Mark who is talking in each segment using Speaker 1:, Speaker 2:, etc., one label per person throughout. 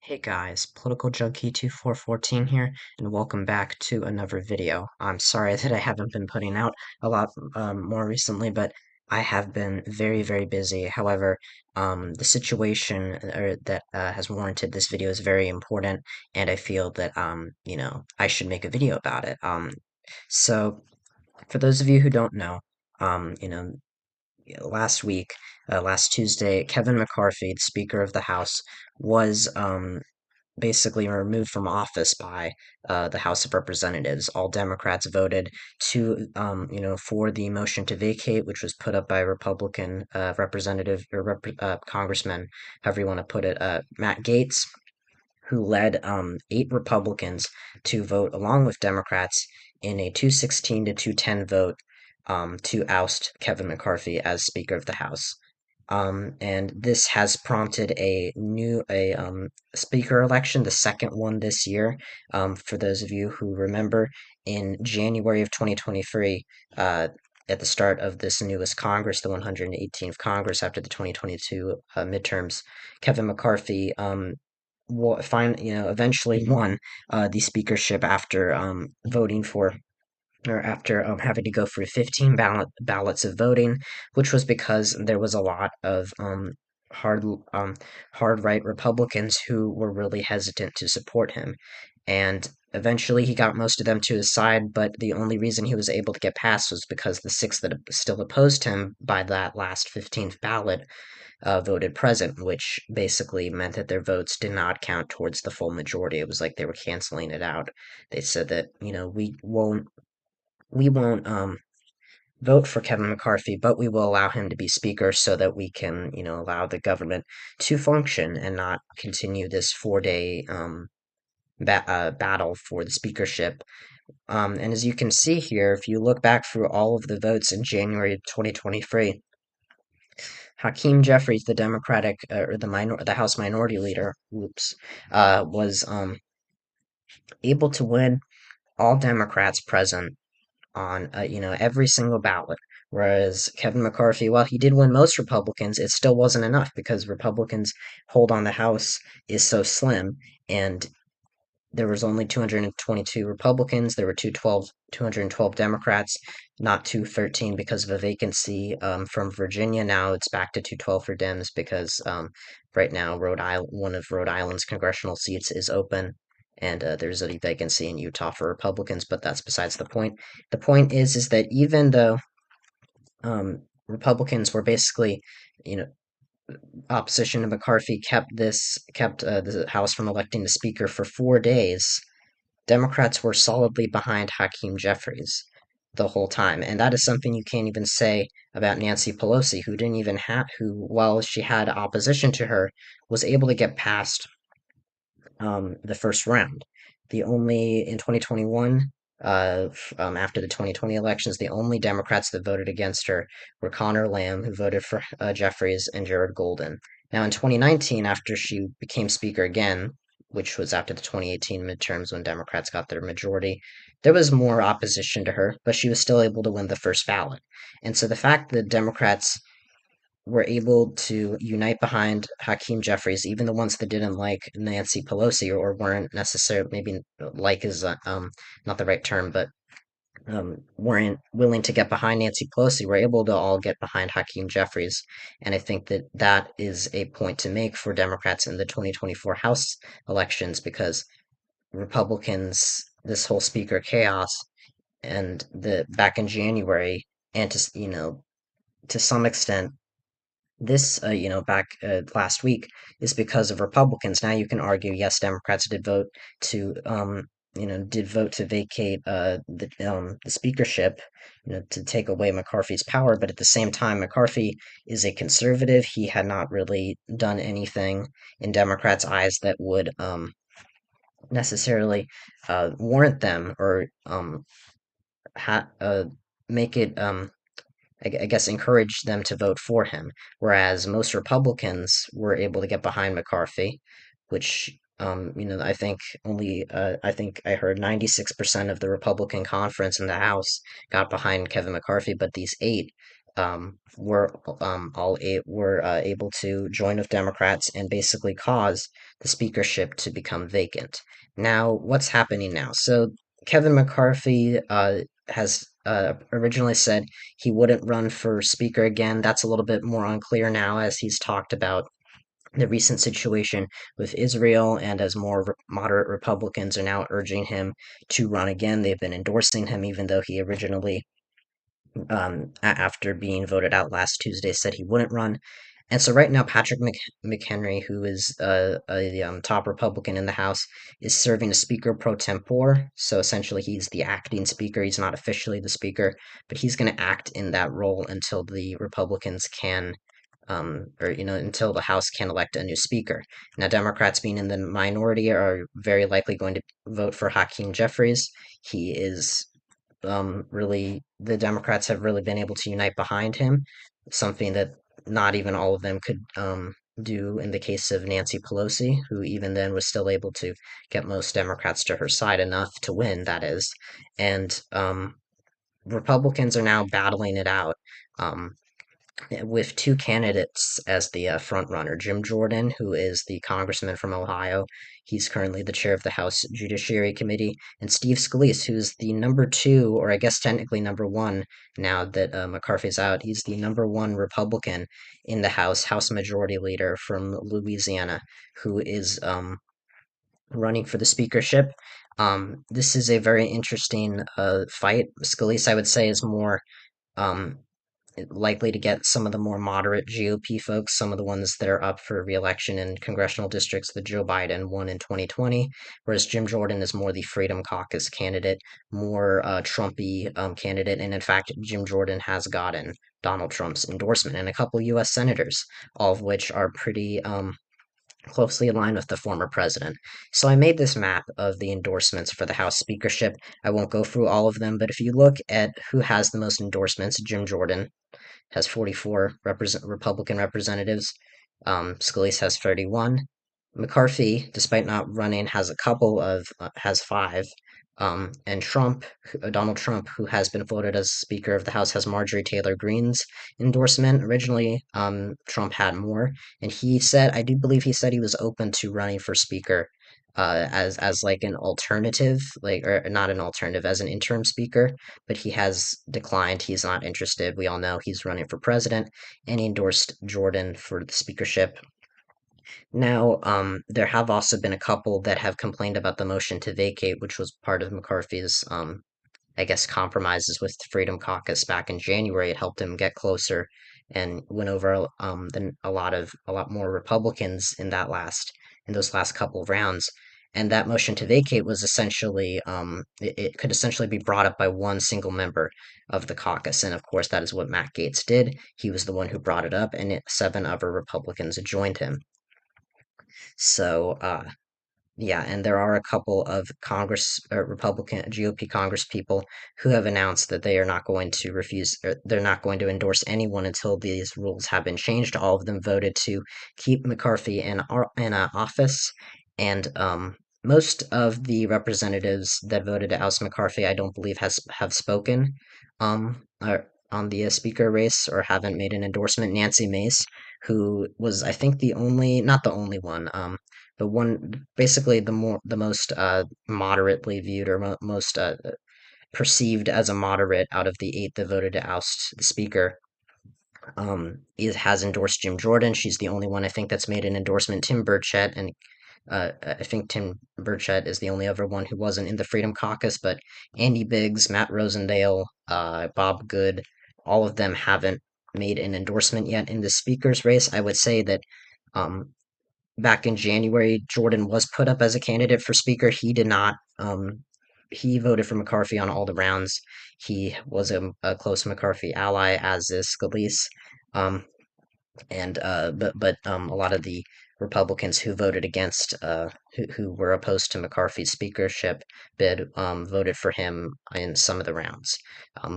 Speaker 1: Hey guys, Political Junkie 2414 here, and welcome back to another video. I'm sorry that I haven't been putting out a lot more recently, but I have been very busy. However, the situation that has warranted this video is very important, and I feel that I should make a video about it. So for those of you who don't know, um, you know, last week, last Tuesday, Kevin McCarthy, the Speaker of the House, was basically removed from office by the House of Representatives. All Democrats voted for the motion to vacate, which was put up by a Republican representative or congressman, however you want to put it, Matt Gaetz, who led 8 Republicans to vote along with Democrats in a 216 to 210 vote to oust Kevin McCarthy as Speaker of the House. And this has prompted a new speaker election, the second one this year. For those of you who remember, in January of 2023, at the start of this newest Congress, the 118th Congress after the 2022 midterms, Kevin McCarthy eventually won the speakership after voting for or after having to go through 15 ballots of voting, which was because there was a lot of hard hard right Republicans who were really hesitant to support him, and eventually he got most of them to his side. But the only reason he was able to get passed was because the 6 that still opposed him by that last 15th ballot voted present, which basically meant that their votes did not count towards the full majority. It was like they were canceling it out. They said that, we won't vote for Kevin McCarthy, but we will allow him to be speaker so that we can, allow the government to function and not continue this 4-day battle for the speakership. And as you can see here, if you look back through all of the votes in January of 2023, Hakeem Jeffries, the Democratic or the House Minority Leader, was able to win all Democrats present on every single ballot. Whereas Kevin McCarthy, while he did win most Republicans, it still wasn't enough because Republicans' hold on the House is so slim, and there was only 222 Republicans. There were 212 Democrats, not 213 because of a vacancy from Virginia. Now it's back to 212 for Dems because right now one of Rhode Island's congressional seats is open, and there's a vacancy in Utah for Republicans. But that's besides the point. The point is that even though Republicans were basically, you know, opposition to McCarthy kept the House from electing the Speaker for 4 days. Democrats were solidly behind Hakeem Jeffries the whole time, and that is something you can't even say about Nancy Pelosi, who, while she had opposition to her, was able to get past the first round. The only in 2021, after the 2020 elections, the only Democrats that voted against her were Connor Lamb, who voted for Jeffries, and Jared Golden. Now, in 2019, after she became Speaker again, which was after the 2018 midterms when Democrats got their majority, there was more opposition to her, but she was still able to win the first ballot. And so the fact that Democrats were able to unite behind Hakeem Jeffries, even the ones that didn't like Nancy Pelosi or weren't necessarily, maybe like is not the right term, but weren't willing to get behind Nancy Pelosi, were able to all get behind Hakeem Jeffries. And I think that that is a point to make for Democrats in the 2024 House elections because Republicans, this whole speaker chaos, and the back in January, and to some extent this, back last week, is because of Republicans. Now you can argue, yes, Democrats did vote to vacate the speakership, to take away McCarthy's power. But at the same time, McCarthy is a conservative. He had not really done anything in Democrats' eyes that would necessarily warrant them or make it I guess, encouraged them to vote for him, whereas most Republicans were able to get behind McCarthy, which, I think I heard 96% of the Republican conference in the House got behind Kevin McCarthy, but these 8 were able to join with Democrats and basically cause the speakership to become vacant. Now, what's happening now? So Kevin McCarthy has originally said he wouldn't run for speaker again. That's a little bit more unclear now, as he's talked about the recent situation with Israel, and as more moderate Republicans are now urging him to run again. They've been endorsing him, even though he originally, after being voted out last Tuesday, said he wouldn't run. And so right now, Patrick McHenry, who is a top Republican in the House, is serving as Speaker pro tempore. So essentially, he's the acting Speaker. He's not officially the Speaker, but he's going to act in that role until the Republicans can, or until the House can elect a new Speaker. Now, Democrats, being in the minority, are very likely going to vote for Hakeem Jeffries. He is really the Democrats have really been able to unite behind him, something that not even all of them could do in the case of Nancy Pelosi, who even then was still able to get most Democrats to her side enough to win, that is. And Republicans are now battling it out. Um, with two candidates as the front runner. Jim Jordan, who is the congressman from Ohio, he's currently the chair of the House Judiciary Committee, and Steve Scalise, who's the number two, or I guess technically number one, now that McCarthy's out. He's the number one Republican in the House Majority Leader from Louisiana, who is running for the speakership. This is a very interesting fight. Scalise, I would say, is more. Um, likely to get some of the more moderate GOP folks, some of the ones that are up for reelection in congressional districts that Joe Biden won in 2020, whereas Jim Jordan is more the Freedom Caucus candidate, more Trumpy candidate, and in fact, Jim Jordan has gotten Donald Trump's endorsement and a couple U.S. senators, all of which are pretty closely aligned with the former president. So I made this map of the endorsements for the House speakership. I won't go through all of them, but if you look at who has the most endorsements, Jim Jordan has 44 Republican representatives. Scalise has 31. McCarthy, despite not running, has a couple of has five. And Donald Trump, who has been voted as Speaker of the House, has Marjorie Taylor Greene's endorsement. Originally, Trump had more, and he said, I do believe he said he was open to running for Speaker, as like an alternative, like or not an alternative, as an interim Speaker, but he has declined. He's not interested. We all know he's running for president, and he endorsed Jordan for the speakership. Now, there have also been a couple that have complained about the motion to vacate, which was part of McCarthy's, I guess, compromises with the Freedom Caucus back in January. It helped him get closer and win over than a lot more Republicans in those last couple of rounds. And that motion to vacate was essentially it could essentially be brought up by one single member of the caucus, and of course that is what Matt Gaetz did. He was the one who brought it up, and seven other Republicans joined him. So yeah, and there are a couple of Republican GOP Congress people who have announced that they are not going to refuse, or they're not going to endorse anyone until these rules have been changed. All of them voted to keep McCarthy in office, and most of the representatives that voted to oust McCarthy, I don't believe have spoken on the speaker race or haven't made an endorsement. Nancy Mace, who was, I think, the only, not the only one, the one basically the most moderately viewed, or most perceived as a moderate out of the eight that voted to oust the speaker, has endorsed Jim Jordan. She's the only one, I think, that's made an endorsement. Tim Burchett, and I think Tim Burchett is the only other one who wasn't in the Freedom Caucus, but Andy Biggs, Matt Rosendale, Bob Good, all of them haven't made an endorsement yet in the speaker's race. I would say that um, back in January, Jordan was put up as a candidate for speaker. He did not. He voted for McCarthy on all the rounds. He was a close McCarthy ally, as is Scalise. Um, and a lot of the Republicans who voted against, who were opposed to McCarthy's speakership bid, voted for him in some of the rounds.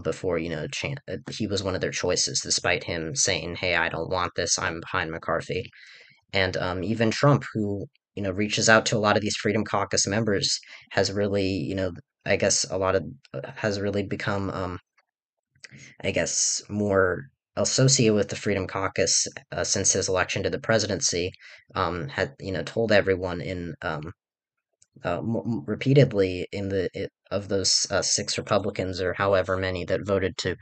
Speaker 1: Before he was one of their choices, despite him saying, "Hey, I don't want this. I'm behind McCarthy." And even Trump, who reaches out to a lot of these Freedom Caucus members, has really, I guess a lot of has really become, I guess, more associated with the Freedom Caucus since his election to the presidency, had told everyone repeatedly of those six Republicans or however many that voted to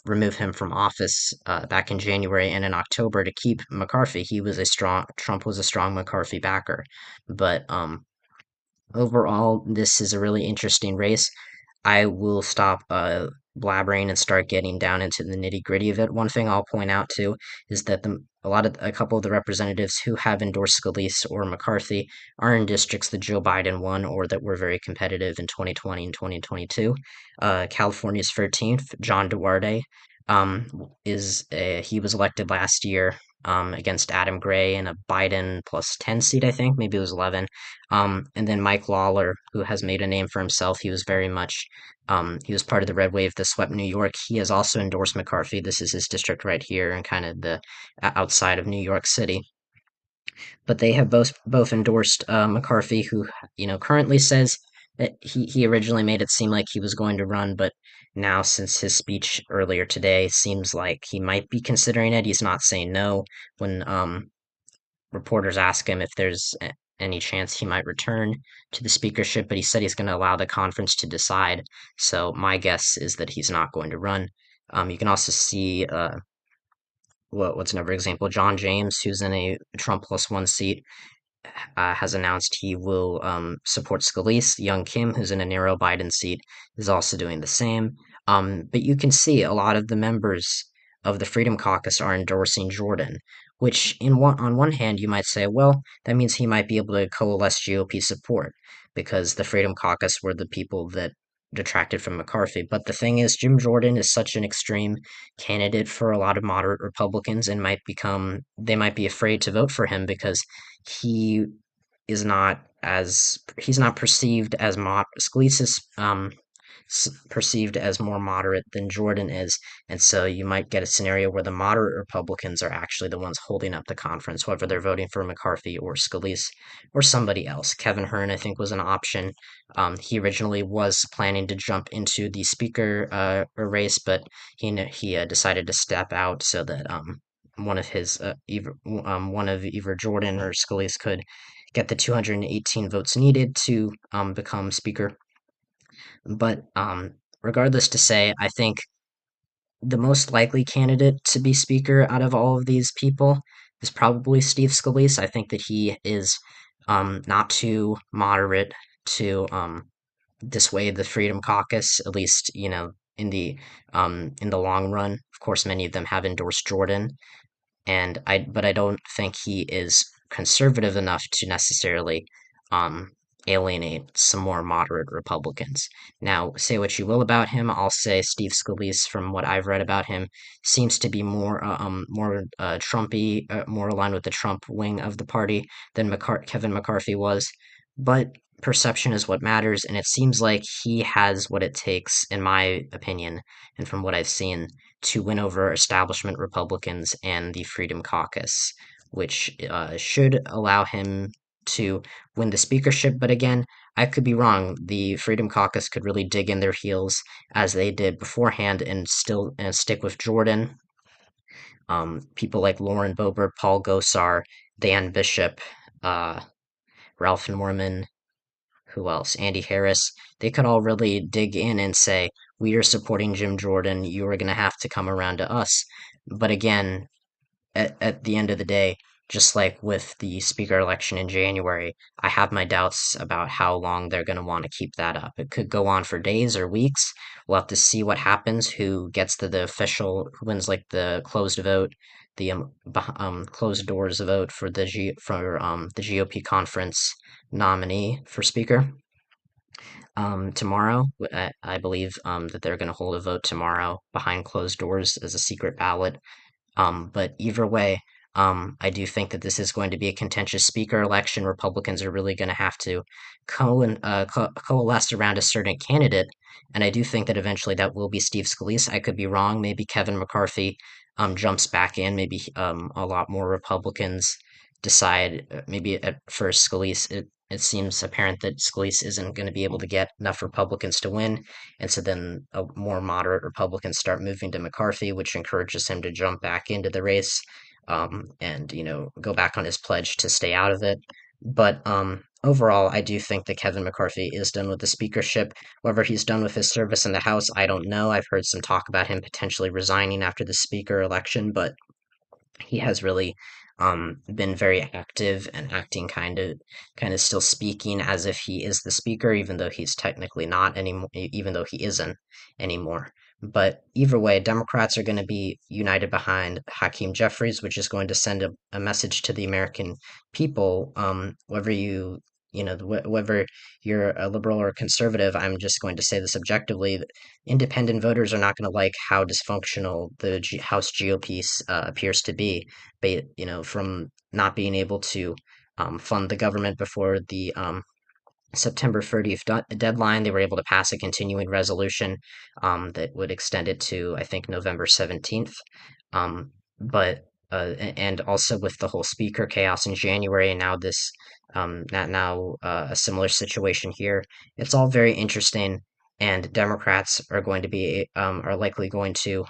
Speaker 1: remove him from office back in January and in October to keep McCarthy. Trump was a strong McCarthy backer, but overall, this is a really interesting race. I will stop blabbering and start getting down into the nitty gritty of it. One thing I'll point out too is that a couple of the representatives who have endorsed Scalise or McCarthy are in districts that Joe Biden won or that were very competitive in 2020 and 2022. California's 13th, John Duarte, he was elected last year against Adam Gray in a Biden plus 10 seat, I think. Maybe it was 11. And then Mike Lawler, who has made a name for himself, he was part of the red wave that swept New York. He has also endorsed McCarthy. This is his district right here and kind of the outside of New York City. But they have both endorsed McCarthy, who currently says that he originally made it seem like he was going to run, but now since his speech earlier today, seems like he might be considering it. He's not saying no when reporters ask him if there's any chance he might return to the speakership, but he said he's going to allow the conference to decide. So my guess is that he's not going to run. You can also see what's another example? John James, who's in a Trump plus one seat, has announced he will support Scalise. Young Kim, who's in a narrow Biden seat, is also doing the same. But you can see a lot of the members of the Freedom Caucus are endorsing Jordan, which on one hand you might say, well, that means he might be able to coalesce GOP support because the Freedom Caucus were the people that detracted from McCarthy. But the thing is, Jim Jordan is such an extreme candidate for a lot of moderate Republicans and they might be afraid to vote for him because he he's not perceived as Scalise is perceived as more moderate than Jordan is, and so you might get a scenario where the moderate Republicans are actually the ones holding up the conference, whether they're voting for McCarthy or Scalise or somebody else. Kevin Hearn, I think, was an option. He originally was planning to jump into the speaker race, but he decided to step out so that one of either Jordan or Scalise could get the 218 votes needed to become speaker. But regardless to say, I think the most likely candidate to be speaker out of all of these people is probably Steve Scalise. I think that he is not too moderate to dissuade the Freedom Caucus, at least in the long run. Of course, many of them have endorsed Jordan, but I don't think he is conservative enough to necessarily um, alienate some more moderate Republicans. Now, say what you will about him, I'll say Steve Scalise, from what I've read about him, seems to be more Trumpy, more aligned with the Trump wing of the party than Kevin McCarthy was. But perception is what matters, and it seems like he has what it takes, in my opinion, and from what I've seen, to win over establishment Republicans and the Freedom Caucus, which should allow him to win the speakership. But again, I could be wrong. The Freedom Caucus could really dig in their heels as they did beforehand and still stick with Jordan. People like Lauren Boebert, Paul Gosar, Dan Bishop, uh, Ralph Norman, who else? Andy Harris. They could all really dig in and say, we are supporting Jim Jordan. You are going to have to come around to us. But again, at the end of the day, just like with the speaker election in January, I have my doubts about how long they're going to want to keep that up. It could go on for days or weeks. We'll have to see what happens, who gets to the official, who wins like the closed vote, the closed doors vote for the GOP conference nominee for speaker. Tomorrow, I believe that they're going to hold a vote tomorrow behind closed doors as a secret ballot. But either way, I do think that this is going to be a contentious speaker election. Republicans are really going to have to coalesce around a certain candidate, and I do think that eventually that will be Steve Scalise. I could be wrong. Maybe Kevin McCarthy jumps back in. Maybe a lot more Republicans decide. Maybe at first Scalise it seems apparent that Scalise isn't going to be able to get enough Republicans to win, and so then more moderate Republicans start moving to McCarthy, which encourages him to jump back into the race, and go back on his pledge to stay out of it. But overall, I do think that Kevin McCarthy is done with the speakership. Whether he's done with his service in the House, I don't know. I've heard some talk about him potentially resigning after the speaker election, but he has really been very active and acting kind of still speaking as if he is the speaker, even though he's technically not anymore, even though he isn't anymore. But either way, Democrats are going to be united behind Hakeem Jeffries, which is going to send a message to the American people, whether whether you're a liberal or a conservative. I'm just going to say this objectively: independent voters are not going to like how dysfunctional the House GOP appears to be, from not being able to fund the government before the September 30th deadline. They were able to pass a continuing resolution that would extend it to, I think, November 17th. But and also with the whole speaker chaos in January, and now this now a similar situation here. It's all very interesting, and Democrats are going to be are likely going to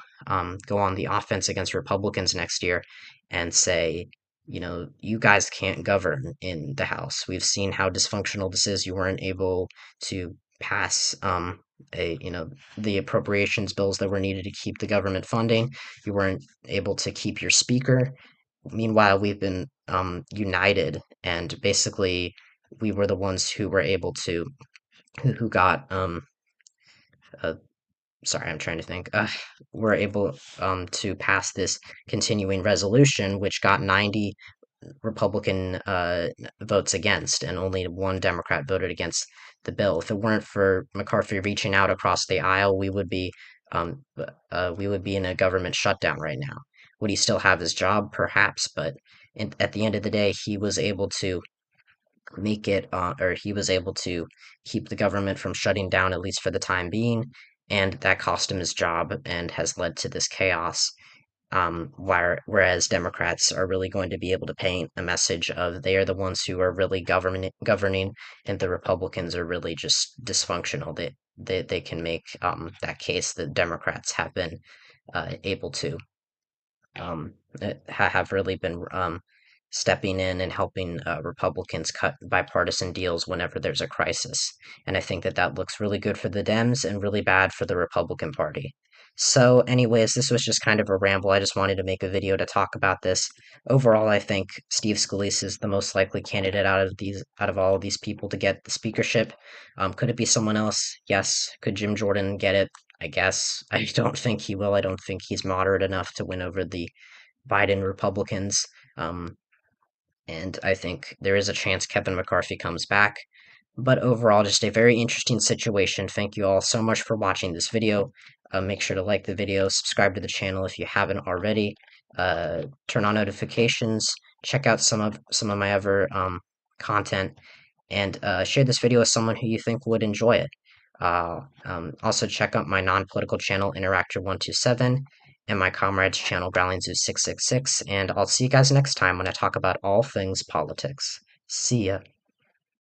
Speaker 1: go on the offense against Republicans next year and say, you guys can't govern in the House. We've seen how dysfunctional this is. You weren't able to pass the appropriations bills that were needed to keep the government funding. You weren't able to keep your speaker. Meanwhile, we've been united, and basically, we were the ones who were able to who got uh, sorry, I'm trying to think. Were able to pass this continuing resolution, which got 90 Republican votes against, and only one Democrat voted against the bill. If it weren't for McCarthy reaching out across the aisle, we would be in a government shutdown right now. Would he still have his job? Perhaps, but at the end of the day, he was able to or he was able to keep the government from shutting down, at least for the time being, and that cost him his job and has led to this chaos. Whereas Democrats are really going to be able to paint a message of they are the ones who are really governing, and the Republicans are really just dysfunctional. They can make that case that Democrats have been able to have really been stepping in and helping Republicans cut bipartisan deals whenever there's a crisis. And I think that that looks really good for the Dems and really bad for the Republican Party. So, anyways, this was just kind of a ramble. I just wanted to make a video to talk about this. Overall, I think Steve Scalise is the most likely candidate out of all of these people to get the speakership. Could it be someone else? Yes. Could Jim Jordan get it? I guess. I don't think he will. I don't think he's moderate enough to win over the Biden Republicans. Um, and I think there is a chance Kevin McCarthy comes back. But overall, just a very interesting situation. Thank you all so much for watching this video. Make sure to like the video, subscribe to the channel if you haven't already. Turn on notifications. Check out some of my other content, and share this video with someone who you think would enjoy it. Also, check out my non-political channel, Interactor127, and my comrades channel, GrowlingZoo666, and I'll see you guys next time when I talk about all things politics. See ya.